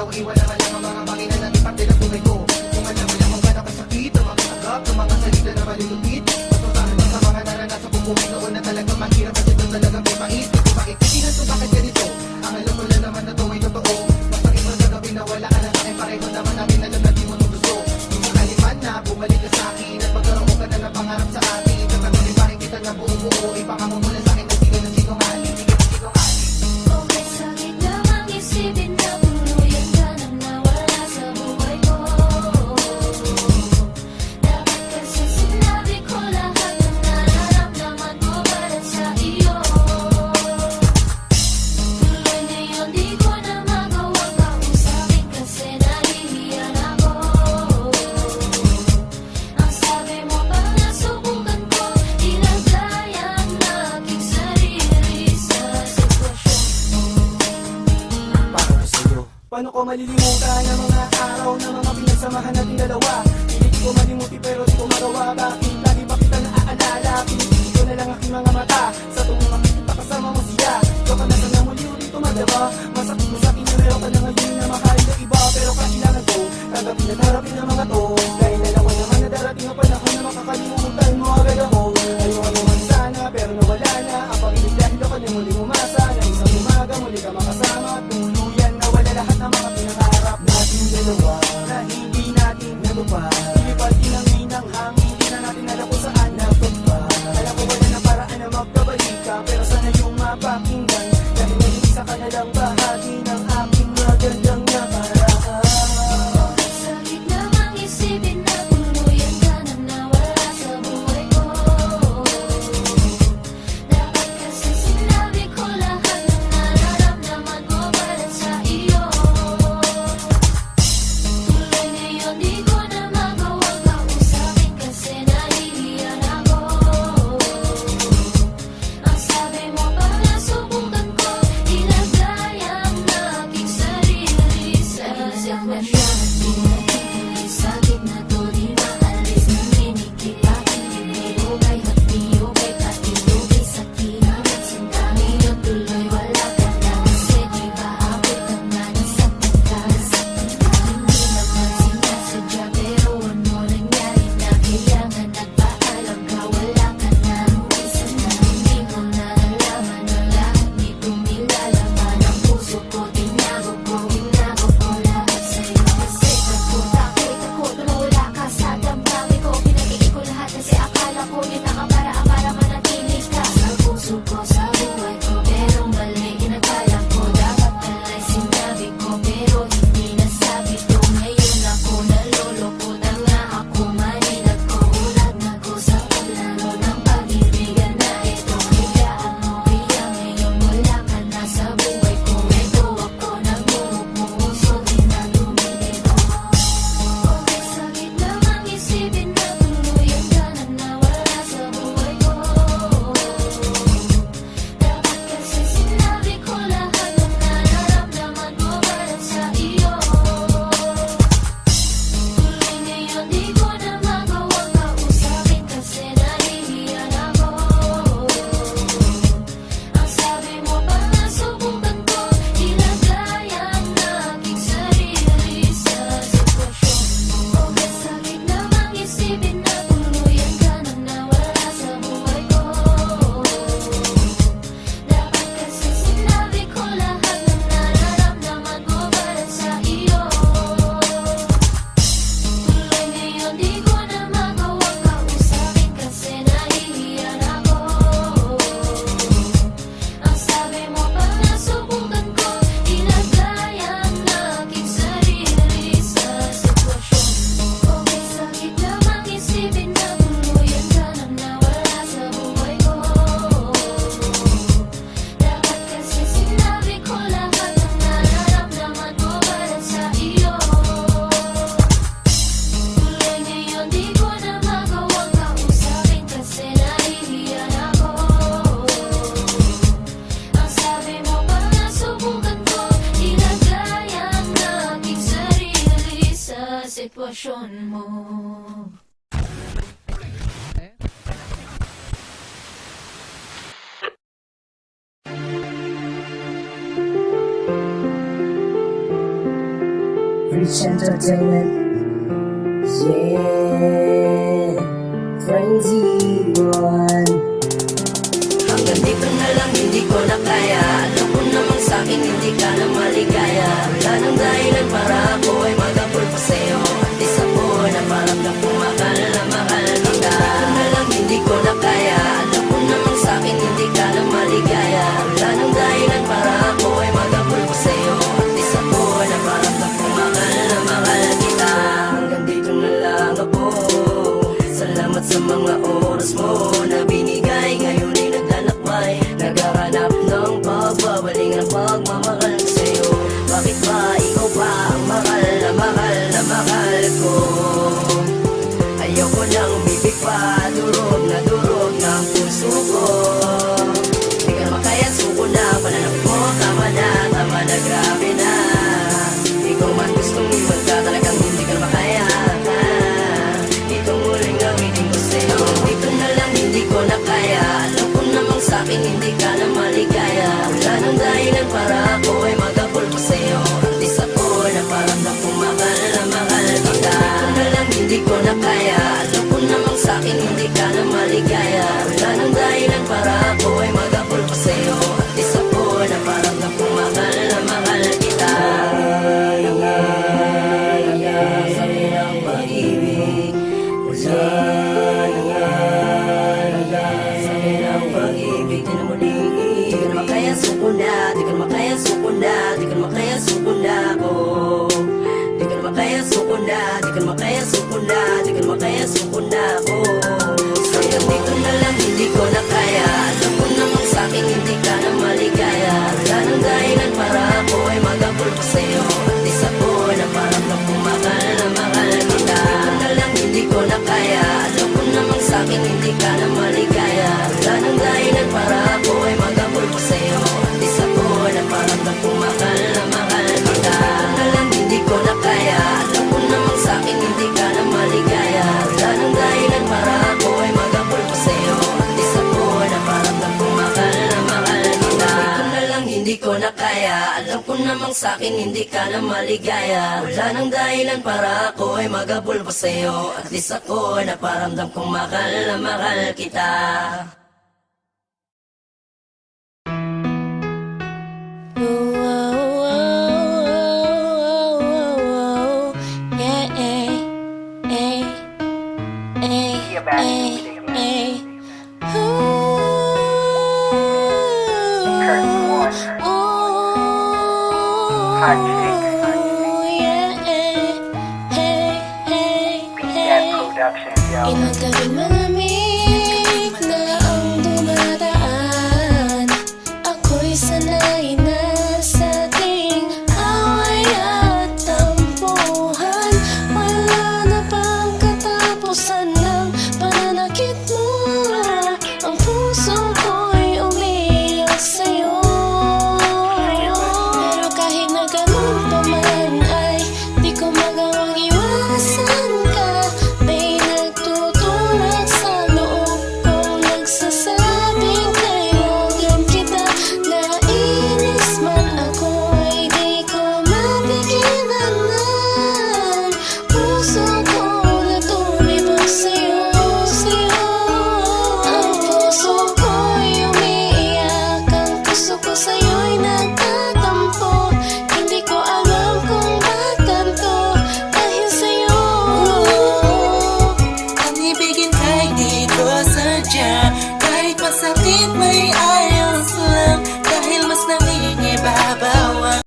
ikaw iwala man lang ang mga bagay na naging parte ng buhay ko. Kung alam mo lang kung gano'n kasakit ang mga sagap, ang mga salita na malulupit, matusahan mo sa mga naranasan kong buhay noon na talagang mahirap kasi doon talagang may mais. Kung bakit tigilan to, bakit ganito? Ang alam ko lang naman na to ay totoo. Basta ikaw sa gabi na wala ka na sa akin, pareho naman namin alam na di mo gusto. Yung kaliman na bumalik ka sa akin at magkaroon ka na ng pangarap sa atin. Kapag pa rin kita na buo-buo, ipangako mo lang sa akin na sige na sinungaling, sige na sinungaling. Okay, sakit namang isipin na tuluyan ka nang nawala sa buhay ko. Dapat kasi sinabi ko lahat ng nararamdaman ko para sa iyo. Tuloy ngayon di ko na magawang kausapin kasi nahihiyan ako. Ang sabi mo pang nasubukan ko, ilagay ang aking sarili sa sitwasyon mo. Para ko sa'yo. Paano ko malilimutan ang mga araw na mga pinagsamahan nating dalawa? Hindi ko malimuti pero di ko magawa. Bakit lagi ba kita naaalala? Pinipili ko na lang aking mga mata sa tuwing makikita kasama mo siya. Ikaw ka na sana muli ulit tumadaba. Masakit mo sa'kin na meron ka na ngayon na makain na iba. Pero kailangan ko tanggapin at harapin ang mga to. Dahil alam ko naman na darating ang panahon na makakalimutan mo agad ako. Ayoko naman sana pero nawala na ang pag-ibig dahil ako na muli umasa na isang umaga muli ka makasama at tuluyan na wala lahat ng mga pinangarap natin dalawa na hindi natin natupad. Ilipad din ang ng hangin, hindi na natin alam kung saan natupad. Alam ko wala na paraan na magkabalik ka, pero sana yung mapakinggan dahil may isa ka na lang bahagi ng aking magandang nakaraan. Sakit namang isipin na tuluyan ka nang nawala sa buhay ko. Dapat kasi sinabi ko lahat ng nararamdaman ko para sa iyo. Tuloy ngayon di ko na magawang kausapin kasi nahihiyan ako. Ang sabi mo pang nasubukan ko, ilagay ang aking sarili sa sitwasyon. Sakit na to di maalis, naminikip aking bibig. Hugay hati, hugay pati, hugay sa kinamit. Sinta ngayon tuloy wala ka na. Kasi di ba abot ang nga nasaktan ka? Hindi naman sinasadya pero ano nangyari na kailangan nagpaalam ka? Wala ka na, minsan na hindi mo na nalaman ang lahat nitong nilalaman. Ang puso ko tinago ko lahat sa'yo. Kasi takot na wala ka sa damdamin ko. Pinag-iig ko lahat kasi akala ko yun ang paraan para manatili ka sa puso ko, sa buhay ko. Pero mali inakala ko, dapat pala'y sinabi ko pero hindi nasabi to. Ngayon ako naloloko na nga ako, maninag ko. Ulat na ko sa paglaro ng pag-ibigan na ito. Higaan mo, kaya ngayon wala ka na sa buhay ko. Ito ako nagmumuso, di na lumilito. Okay, sakit namang isipin na tuluyan ka nang nawala sa buhay ko. Dapat kasi sinabi ko lahat ng nararamdaman ko para sa iyo. Tuloy ngayon di ko na magawang kausapin kasi nahihiyan ako. Ang sabi mo pang nasubukan ko, ilagay ang aking sarili sa sitwasyon mo. Okay, sakit namang isipin na tuluyan ka nang nawala sa buhay ko. Dapat kasi sinabi ko lahat ng nararamdaman ko para sa iyo. Tuloy ngayon di ko na magawang kausapin kasi nahihiyan ako. Ang sabi mo pang nasubukan ko, ilagay ang aking sarili sa sitwasyon mo. Okay, sakit namang isipin na tuluyan ka nang nawala sa buhay ko. Dapat kasi sinabi ko lahat ng nararamdaman ko para sa iyo. Tuloy ngayon di ko na magawang kausapin kasi nahihiyan ako. Ang sabi mo pang nasubukan ko, ilagay ang aking sarili sa sitwasyon mo. Beach Entertainment. Yeah, Frenzy Boy. Hanggang dito na lang, hindi ko na kaya. Alam ko namang sa'kin hindi ka na maligaya. Wala nang dahilan para ako ay mag-abol pa sa'yo. At isa ko na parang na pumakal na mahal kita. Dito na lang, hindi ko na kaya. Alam ko namang sa'kin hindi ka na maligaya. Wala nang dahilan para ako ay mag-abol pa sa'yo. At isa ko na parang na pumakal na mahal kita. Hanggang dito na lang ako. Salamat sa mga oras mo na binigay. Ngayon ay naglalakbay, naghahanap ng pagbabaling ng pagmamahal ko sa'yo. Bakit ba ikaw pa ang mahal na mahal na mahal ko? Ayoko nang bibig pa, durog ng puso ko. Di ka naman kaya, suko na, pananap mo, tama na, grabe na. Di ko man gustong iwan ka, talagang hindi ka naman kaya. Itong muling gamitin ko sa'yo. Dito na lang, hindi ko na kaya. Alam ko namang sa'kin hindi ka na maligaya. Wala nang dahilan para ako ay mag-abol pa sa'yo. At isa ko na parang na pumakal na mahal kita. Dito na lang, hindi ko na kaya. Alam ko namang sa'kin hindi ka na maligaya. Wala nang dahilan para ako ay mag-abol pa sa'yo. At isa ko na parang na pumakal na mahal kita. Sabi ng pag-ibig, sabi ng pag-ibig, di na muling. Di ka naman kaya, suko na. Di ka naman kaya, suko na. Di ka naman kaya, suko na ako. Di ka naman kaya, suko na. Di ka naman kaya, suko na. Di ka naman kaya, suko na ako. Hanggang dito na lang, hindi ko na kaya. Alam ko namang sa'kin hindi ka na maligaya. Wala nang dahilan para ako ay mag-abol pa sa'yo. At isa ko na parang na pumakal na mahal kita. Dito na lang, hindi ko na kaya. Alam ko namang sa'kin hindi ka na maligaya. Wala nang dahilan para ako ay mag-abol pa sa'yo. At isa ko na parang na pumakal na mahal kita. Dito na lang, hindi ko na kaya. Alam ko namang sa'kin hindi ka na maligaya. Wala nang dahilan para ako ay mag-abol pa sa'yo. At isa ko na parang na pumakal na mahal kita. Dito na lang, hindi ko na kaya. Alam ko namang sa'kin hindi ka na maligaya. Wala nang dahilan para ako ay mag-abol pa sa'yo. At least ako na paramdam kong mahal na mahal kita. Ilang gabi